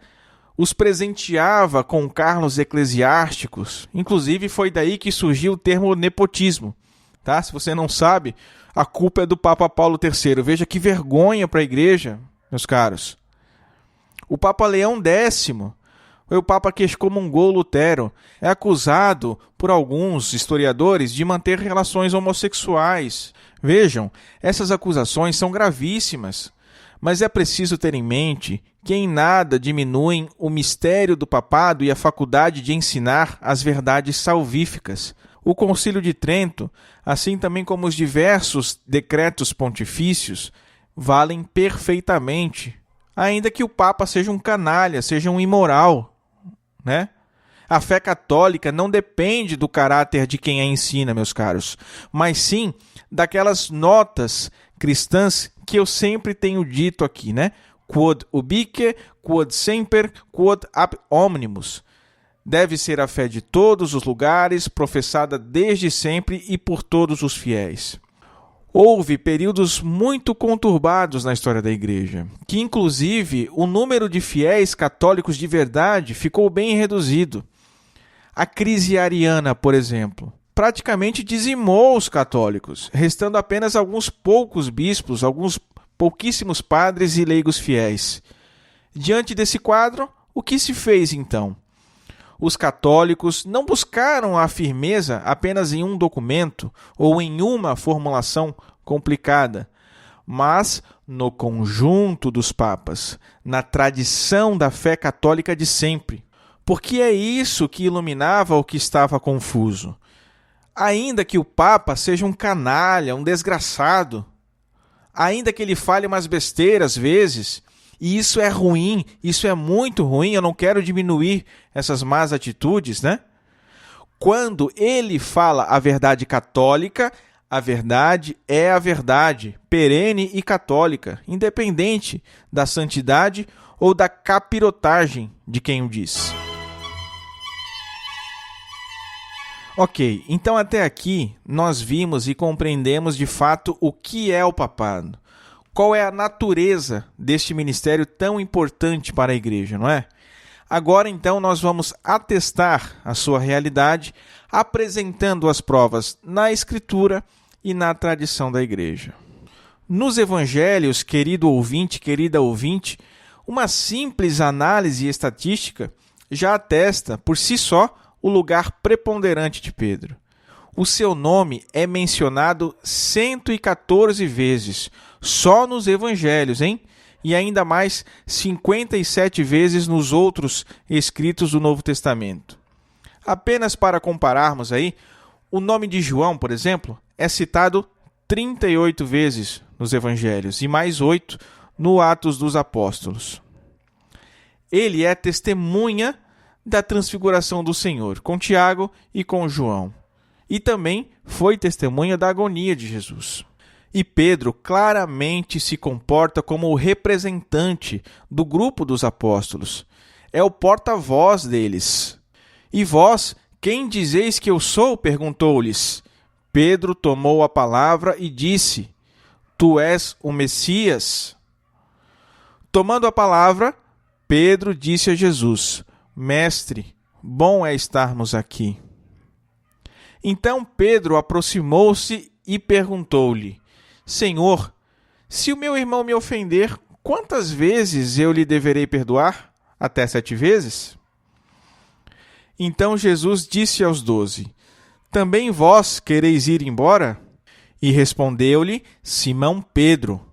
os presenteava com cargos eclesiásticos. Inclusive, foi daí que surgiu o termo nepotismo. Tá? Se você não sabe, a culpa é do Papa Paulo III. Veja que vergonha para a igreja, meus caros. O Papa Leão X foi o Papa que excomungou Lutero. É acusado por alguns historiadores de manter relações homossexuais. Vejam, essas acusações são gravíssimas. Mas é preciso ter em mente que em nada diminuem o mistério do papado e a faculdade de ensinar as verdades salvíficas. O Concílio de Trento, assim também como os diversos decretos pontifícios, valem perfeitamente, ainda que o Papa seja um canalha, seja um imoral, né? A fé católica não depende do caráter de quem a ensina, meus caros, mas sim daquelas notas cristãs que eu sempre tenho dito aqui, né? Quod ubique, quod semper, quod ab omnimus. Deve ser a fé de todos os lugares, professada desde sempre e por todos os fiéis. Houve períodos muito conturbados na história da Igreja, que inclusive o número de fiéis católicos de verdade ficou bem reduzido. A crise ariana, por exemplo, praticamente dizimou os católicos, restando apenas alguns poucos bispos, alguns pouquíssimos padres e leigos fiéis. Diante desse quadro, o que se fez então? Os católicos não buscaram a firmeza apenas em um documento ou em uma formulação complicada, mas no conjunto dos papas, na tradição da fé católica de sempre. Porque é isso que iluminava o que estava confuso. Ainda que o Papa seja um canalha, um desgraçado, ainda que ele fale umas besteiras às vezes, e isso é ruim, isso é muito ruim, eu não quero diminuir essas más atitudes, né? Quando ele fala a verdade católica, a verdade é a verdade, perene e católica, independente da santidade ou da capirotagem de quem o diz. Ok, então até aqui nós vimos e compreendemos de fato o que é o papado. Qual é a natureza deste ministério tão importante para a igreja, não é? Agora então nós vamos atestar a sua realidade apresentando as provas na Escritura e na tradição da igreja. Nos evangelhos, querido ouvinte, querida ouvinte, uma simples análise estatística já atesta por si só o lugar preponderante de Pedro. O seu nome é mencionado 114 vezes, só nos evangelhos, hein? E ainda mais 57 vezes nos outros escritos do Novo Testamento. Apenas para compararmos aí, o nome de João, por exemplo, é citado 38 vezes nos evangelhos e mais 8 no Atos dos Apóstolos. Ele é testemunha da transfiguração do Senhor, com Tiago e com João. E também foi testemunha da agonia de Jesus. E Pedro claramente se comporta como o representante do grupo dos apóstolos. É o porta-voz deles. E vós, quem dizeis que eu sou? Perguntou-lhes. Pedro tomou a palavra e disse, tu és o Messias. Tomando a palavra, Pedro disse a Jesus, Mestre, bom é estarmos aqui. Então Pedro aproximou-se e perguntou-lhe, Senhor, se o meu irmão me ofender, quantas vezes eu lhe deverei perdoar? Até 7 vezes? Então Jesus disse aos 12, também vós quereis ir embora? E respondeu-lhe Simão Pedro,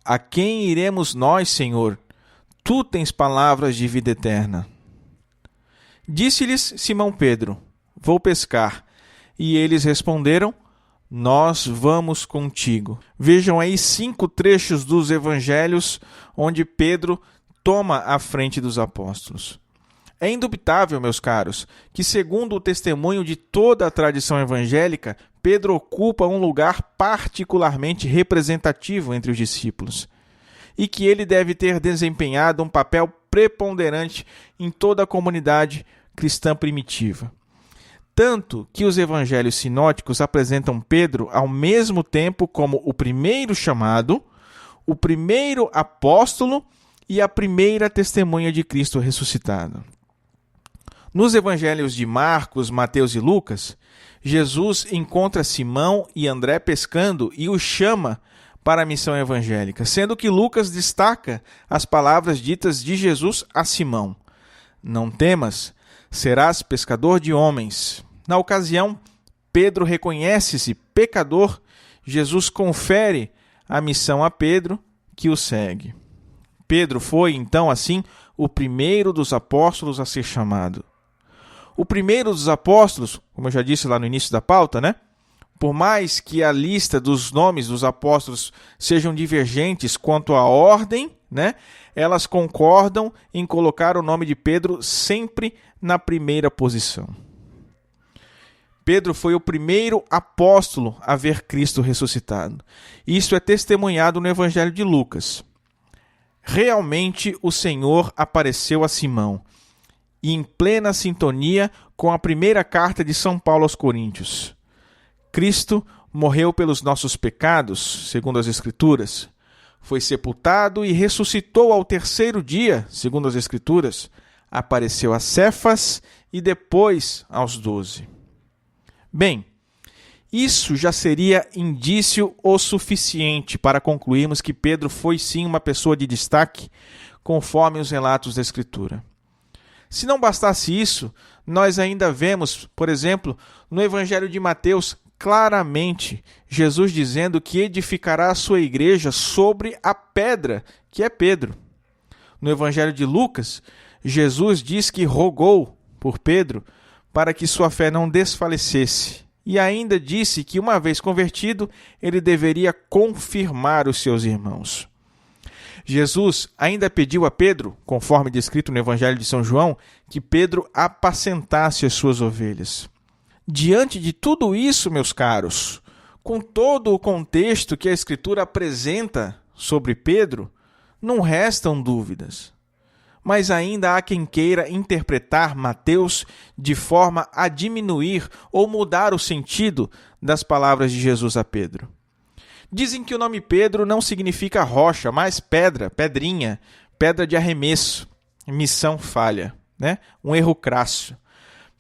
a quem iremos nós, Senhor? Tu tens palavras de vida eterna. Disse-lhes Simão Pedro, vou pescar. E eles responderam, nós vamos contigo. Vejam aí 5 trechos dos evangelhos onde Pedro toma a frente dos apóstolos. É indubitável, meus caros, que segundo o testemunho de toda a tradição evangélica, Pedro ocupa um lugar particularmente representativo entre os discípulos e que ele deve ter desempenhado um papel preponderante em toda a comunidade cristã primitiva. Tanto que os evangelhos sinóticos apresentam Pedro ao mesmo tempo como o primeiro chamado, o primeiro apóstolo e a primeira testemunha de Cristo ressuscitado. Nos evangelhos de Marcos, Mateus e Lucas, Jesus encontra Simão e André pescando e os chama para a missão evangélica, sendo que Lucas destaca as palavras ditas de Jesus a Simão. Não temas, serás pescador de homens. Na ocasião, Pedro reconhece-se pecador, Jesus confere a missão a Pedro, que o segue. Pedro foi, então, assim, o primeiro dos apóstolos a ser chamado. O primeiro dos apóstolos, como eu já disse lá no início da pauta, né? Por mais que a lista dos nomes dos apóstolos sejam divergentes quanto à ordem, né? Elas concordam em colocar o nome de Pedro sempre na primeira posição. Pedro foi o primeiro apóstolo a ver Cristo ressuscitado. Isso é testemunhado no Evangelho de Lucas. Realmente o Senhor apareceu a Simão, e em plena sintonia com a primeira carta de São Paulo aos Coríntios. Cristo morreu pelos nossos pecados, segundo as Escrituras, foi sepultado e ressuscitou ao 3º dia, segundo as Escrituras, apareceu a Cefas e depois aos 12. Bem, Isso já seria indício o suficiente para concluirmos que Pedro foi sim uma pessoa de destaque, conforme os relatos da Escritura. Se não bastasse isso, nós ainda vemos, por exemplo, no Evangelho de Mateus, claramente Jesus dizendo que edificará a sua igreja sobre a pedra, que é Pedro. No Evangelho de Lucas, Jesus diz que rogou por Pedro para que sua fé não desfalecesse. E ainda disse que, uma vez convertido, ele deveria confirmar os seus irmãos. Jesus ainda pediu a Pedro, conforme descrito no Evangelho de São João, que Pedro apacentasse as suas ovelhas. Diante de tudo isso, meus caros, com todo o contexto que a Escritura apresenta sobre Pedro, não restam dúvidas. Mas ainda há quem queira interpretar Mateus de forma a diminuir ou mudar o sentido das palavras de Jesus a Pedro. Dizem que o nome Pedro não significa rocha, mas pedra, pedrinha, pedra de arremesso, missão falha, né? Um erro crasso.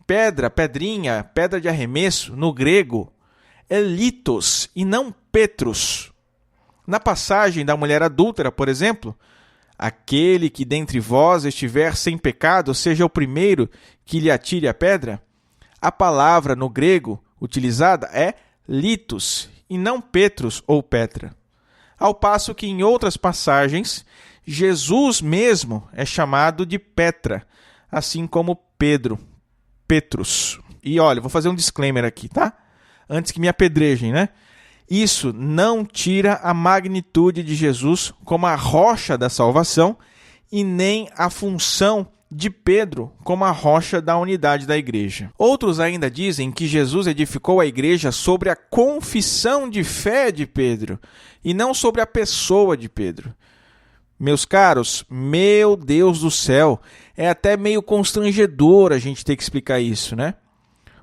Pedra, pedrinha, pedra de arremesso, no grego, é litos e não petros. Na passagem da mulher adúltera, por exemplo, aquele que dentre vós estiver sem pecado, seja o primeiro que lhe atire a pedra. A palavra no grego utilizada é litos e não petros ou petra. Ao passo que em outras passagens, Jesus mesmo é chamado de Petra, assim como Pedro, Petrus. E olha, vou fazer um disclaimer aqui, tá? Antes que me apedrejem, né? Isso não tira a magnitude de Jesus como a rocha da salvação e nem a função de Pedro como a rocha da unidade da igreja. Outros ainda dizem que Jesus edificou a igreja sobre a confissão de fé de Pedro e não sobre a pessoa de Pedro. Meus caros, meu Deus do céu, é até meio constrangedor a gente ter que explicar isso, né?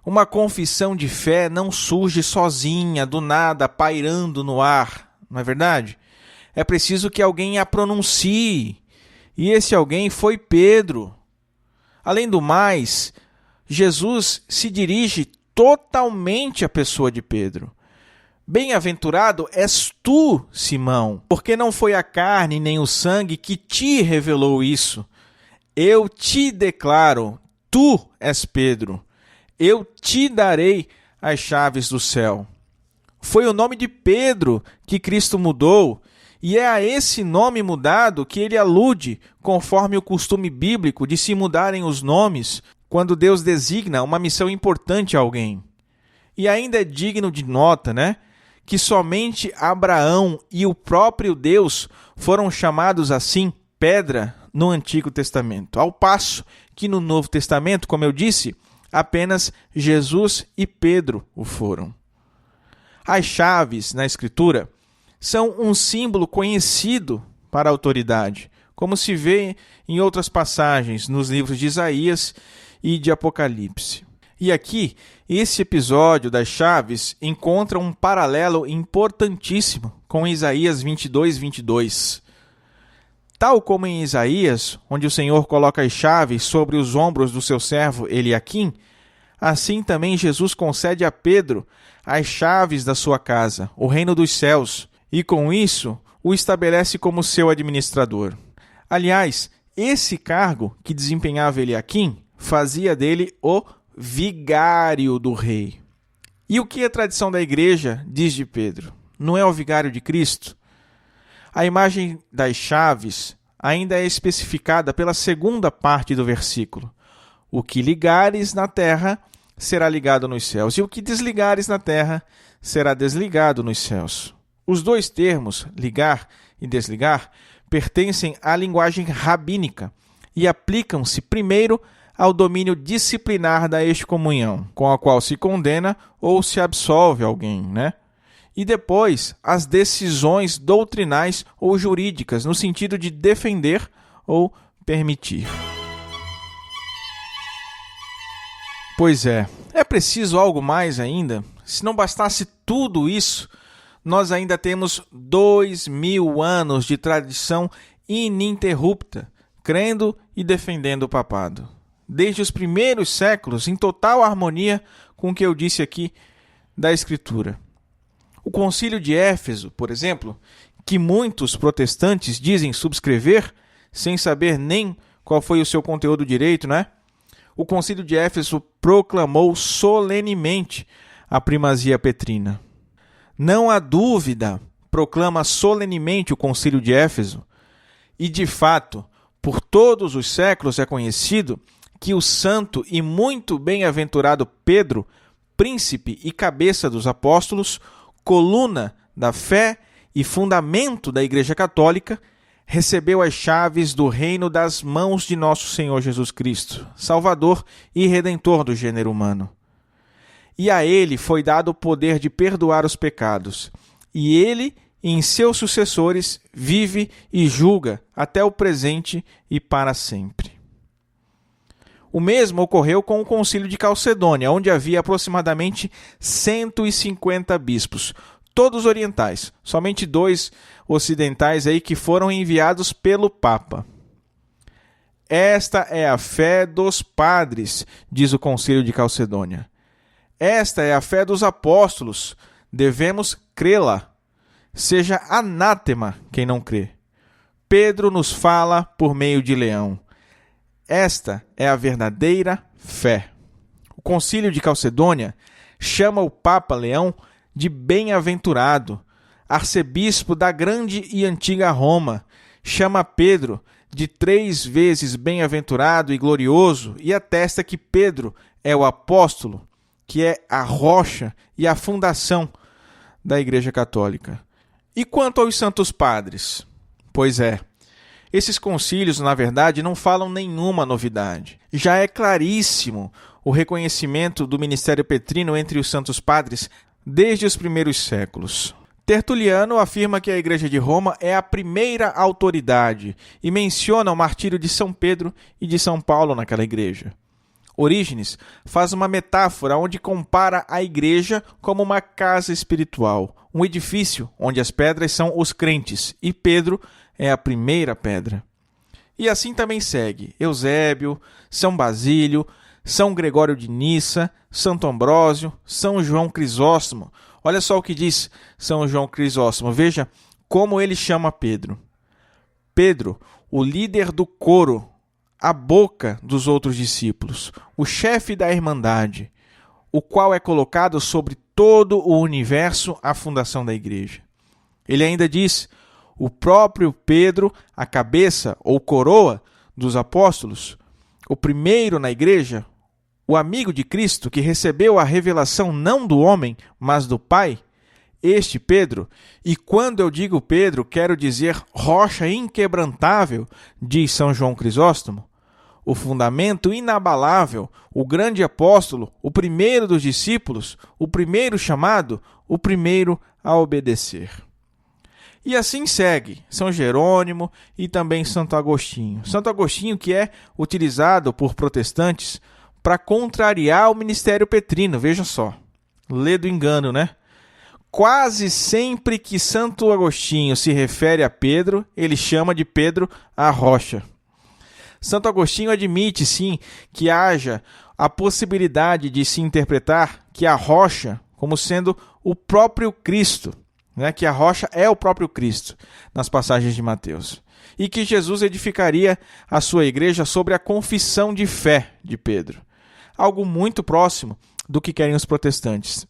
Uma confissão de fé não surge sozinha, do nada, pairando no ar, não é verdade? É preciso que alguém a pronuncie, e esse alguém foi Pedro. Além do mais, Jesus se dirige totalmente à pessoa de Pedro. Bem-aventurado és tu, Simão, porque não foi a carne nem o sangue que te revelou isso. Eu te declaro, tu és Pedro. Eu te darei as chaves do céu. Foi o nome de Pedro que Cristo mudou, e é a esse nome mudado que ele alude, conforme o costume bíblico de se mudarem os nomes quando Deus designa uma missão importante a alguém. E ainda é digno de nota, né, que somente Abraão e o próprio Deus foram chamados assim, pedra, no Antigo Testamento. Ao passo que no Novo Testamento, como eu disse, apenas Jesus e Pedro o foram. As chaves na Escritura são um símbolo conhecido para a autoridade, como se vê em outras passagens nos livros de Isaías e de Apocalipse. E aqui, esse episódio das chaves encontra um paralelo importantíssimo com Isaías 22:22. Tal como em Isaías, onde o Senhor coloca as chaves sobre os ombros do seu servo Eliaquim, assim também Jesus concede a Pedro as chaves da sua casa, o reino dos céus, e com isso o estabelece como seu administrador. Aliás, esse cargo que desempenhava Eliaquim fazia dele o vigário do rei. E o que a tradição da igreja diz de Pedro? Não é o vigário de Cristo? A imagem das chaves ainda é especificada pela segunda parte do versículo. O que ligares na terra será ligado nos céus, e o que desligares na terra será desligado nos céus. Os dois termos, ligar e desligar, pertencem à linguagem rabínica e aplicam-se primeiro ao domínio disciplinar da excomunhão, com a qual se condena ou se absolve alguém, né? E depois as decisões doutrinais ou jurídicas, no sentido de defender ou permitir. Pois é preciso algo mais ainda? Se não bastasse tudo isso, nós ainda temos 2000 anos de tradição ininterrupta, crendo e defendendo o papado. Desde os primeiros séculos, em total harmonia com o que eu disse aqui da Escritura. O Concílio de Éfeso, por exemplo, que muitos protestantes dizem subscrever, sem saber nem qual foi o seu conteúdo direito, né? O Concílio de Éfeso proclamou solenemente a primazia petrina. Não há dúvida, proclama solenemente o Concílio de Éfeso, e de fato, por todos os séculos é conhecido que o santo e muito bem-aventurado Pedro, príncipe e cabeça dos apóstolos, coluna da fé e fundamento da Igreja Católica, recebeu as chaves do reino das mãos de nosso Senhor Jesus Cristo, Salvador e Redentor do gênero humano. E a ele foi dado o poder de perdoar os pecados, e ele, em seus sucessores, vive e julga até o presente e para sempre. O mesmo ocorreu com o Concílio de Calcedônia, onde havia aproximadamente 150 bispos, todos orientais, somente 2 ocidentais aí que foram enviados pelo Papa. Esta é a fé dos padres, diz o Concílio de Calcedônia. Esta é a fé dos apóstolos, devemos crê-la. Seja anátema quem não crê. Pedro nos fala por meio de Leão. Esta é a verdadeira fé. O Concílio de Calcedônia chama o Papa Leão de bem-aventurado, arcebispo da grande e antiga Roma, chama Pedro de 3 vezes bem-aventurado e glorioso e atesta que Pedro é o apóstolo, que é a rocha e a fundação da Igreja Católica. E quanto aos santos padres? Pois é, esses concílios, na verdade, não falam nenhuma novidade. Já é claríssimo o reconhecimento do ministério petrino entre os santos padres desde os primeiros séculos. Tertuliano afirma que a Igreja de Roma é a primeira autoridade e menciona o martírio de São Pedro e de São Paulo naquela igreja. Orígenes faz uma metáfora onde compara a igreja como uma casa espiritual, um edifício onde as pedras são os crentes, e Pedro é a primeira pedra. E assim também segue Eusébio, São Basílio, São Gregório de Nissa, Santo Ambrósio, São João Crisóstomo. Olha só o que diz São João Crisóstomo. Veja como ele chama Pedro. Pedro, o líder do coro, a boca dos outros discípulos, o chefe da Irmandade, o qual é colocado sobre todo o universo a fundação da igreja. Ele ainda diz: o próprio Pedro, a cabeça ou coroa dos apóstolos, o primeiro na igreja, o amigo de Cristo que recebeu a revelação não do homem, mas do Pai, este Pedro, e quando eu digo Pedro, quero dizer rocha inquebrantável, diz São João Crisóstomo, o fundamento inabalável, o grande apóstolo, o primeiro dos discípulos, o primeiro chamado, o primeiro a obedecer. E assim segue São Jerônimo e também Santo Agostinho. Santo Agostinho que é utilizado por protestantes para contrariar o ministério petrino, veja só, lê do engano, né? Quase sempre que Santo Agostinho se refere a Pedro, ele chama de Pedro a rocha. Santo Agostinho admite, sim, que haja a possibilidade de se interpretar que a rocha como sendo o próprio Cristo, né? Que a rocha é o próprio Cristo, nas passagens de Mateus. E que Jesus edificaria a sua igreja sobre a confissão de fé de Pedro. Algo muito próximo do que querem os protestantes.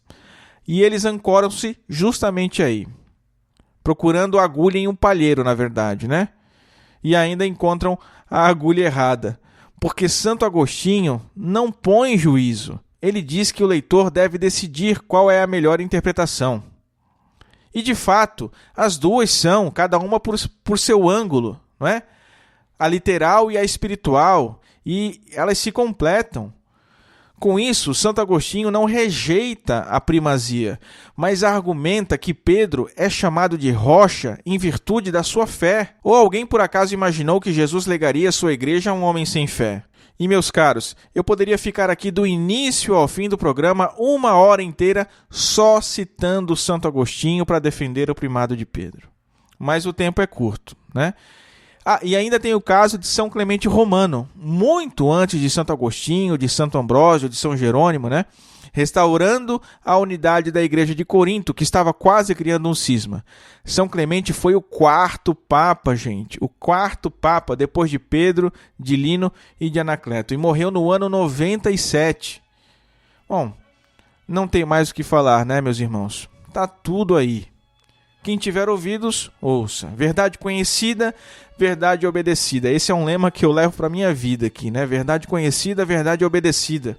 E eles ancoram-se justamente aí, procurando agulha em um palheiro, na verdade, né? E ainda encontram a agulha errada, porque Santo Agostinho não põe juízo. Ele diz que o leitor deve decidir qual é a melhor interpretação. E, de fato, as duas são, cada uma por seu ângulo, não é? A literal e a espiritual, e elas se completam. Com isso, Santo Agostinho não rejeita a primazia, mas argumenta que Pedro é chamado de rocha em virtude da sua fé. Ou alguém por acaso imaginou que Jesus legaria sua igreja a um homem sem fé? E, meus caros, eu poderia ficar aqui do início ao fim do programa 1 hora inteira só citando Santo Agostinho para defender o primado de Pedro. Mas o tempo é curto, né? E ainda tem o caso de São Clemente Romano, muito antes de Santo Agostinho, de Santo Ambrósio, de São Jerônimo, né? restaurando a unidade da igreja de Corinto, que estava quase criando um cisma. São Clemente foi o quarto papa, gente. O quarto papa, depois de Pedro, de Lino e de Anacleto. E morreu no ano 97. Bom, não tem mais o que falar, né, meus irmãos? Tá tudo aí. Quem tiver ouvidos, ouça. Verdade conhecida, verdade obedecida. Esse é um lema que eu levo para a minha vida aqui, né? Verdade conhecida, verdade obedecida.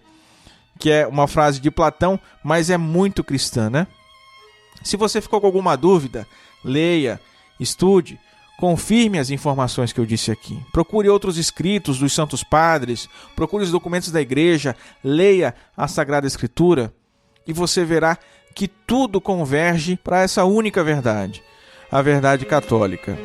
Que é uma frase de Platão, mas é muito cristã, né? Se você ficou com alguma dúvida, leia, estude, confirme as informações que eu disse aqui. Procure outros escritos dos santos padres, procure os documentos da igreja, leia a Sagrada Escritura e você verá que tudo converge para essa única verdade, a verdade católica.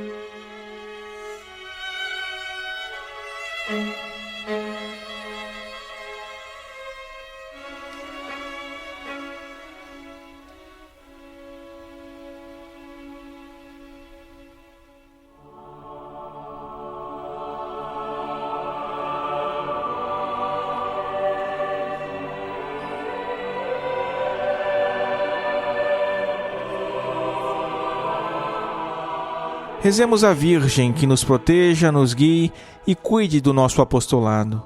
Rezemos a Virgem que nos proteja, nos guie e cuide do nosso apostolado.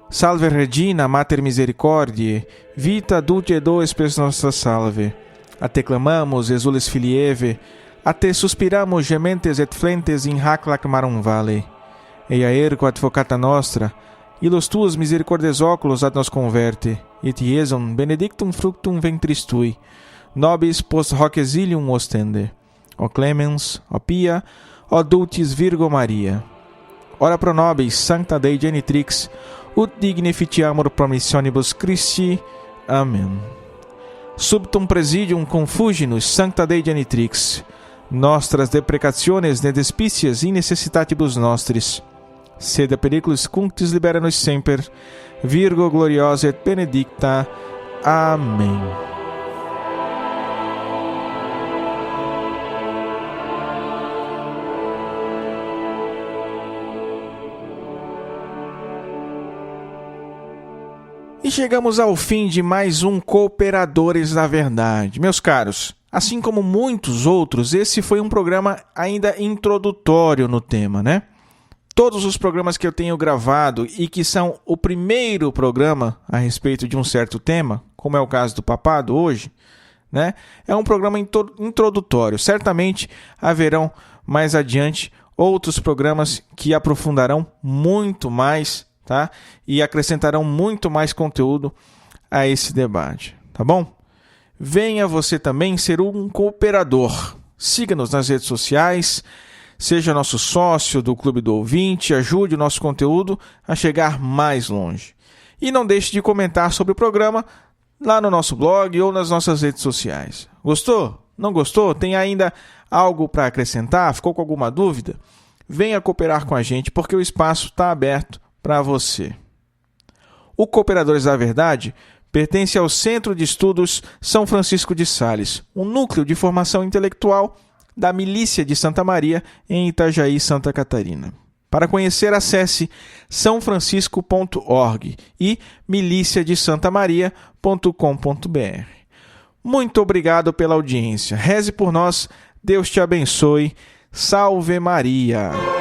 Salve Regina, Mater Misericordiae, vita dulce et spes nostra salve. A te clamamos, exules filieve, a te suspiramos gementes et flentes in hac lacrimarum vale. Eia ergo advocata nostra, illos tuos misericordes oculos ad nos converte, et Iesum benedictum fructum ventris tui, nobis post hoc exilium ostende. Ó Clemens, ó Pia, ó Dulcis Virgo Maria. Ora pro nobis, Sancta Dei Genitrix, ut dignificiamur promissionibus Christi. Amém. Subtum presidium confuginus, Sancta Dei Genitrix, nostras deprecationes ne despicias in necessitatibus nostris. Sede periculis cunctis libera nos semper, Virgo gloriosa et benedicta. Amém. E chegamos ao fim de mais um Cooperadores da Verdade. Meus caros, assim como muitos outros, esse foi um programa ainda introdutório no tema, né? Todos os programas que eu tenho gravado e que são o primeiro programa a respeito de um certo tema, como é o caso do papado hoje, né? É um programa introdutório. Certamente haverão mais adiante outros programas que aprofundarão muito mais, tá? E acrescentarão muito mais conteúdo a esse debate, tá bom? Venha você também ser um cooperador. Siga-nos nas redes sociais, seja nosso sócio do Clube do Ouvinte, ajude o nosso conteúdo a chegar mais longe. E não deixe de comentar sobre o programa lá no nosso blog ou nas nossas redes sociais. Gostou? Não gostou? Tem ainda algo para acrescentar? Ficou com alguma dúvida? Venha cooperar com a gente, porque o espaço está aberto para você. O Cooperadores da Verdade pertence ao Centro de Estudos São Francisco de Sales, um núcleo de formação intelectual da Milícia de Santa Maria, em Itajaí, Santa Catarina. Para conhecer, acesse sãofrancisco.org e miliciadesantamaria.com.br. Muito obrigado pela audiência. Reze por nós. Deus te abençoe. Salve Maria!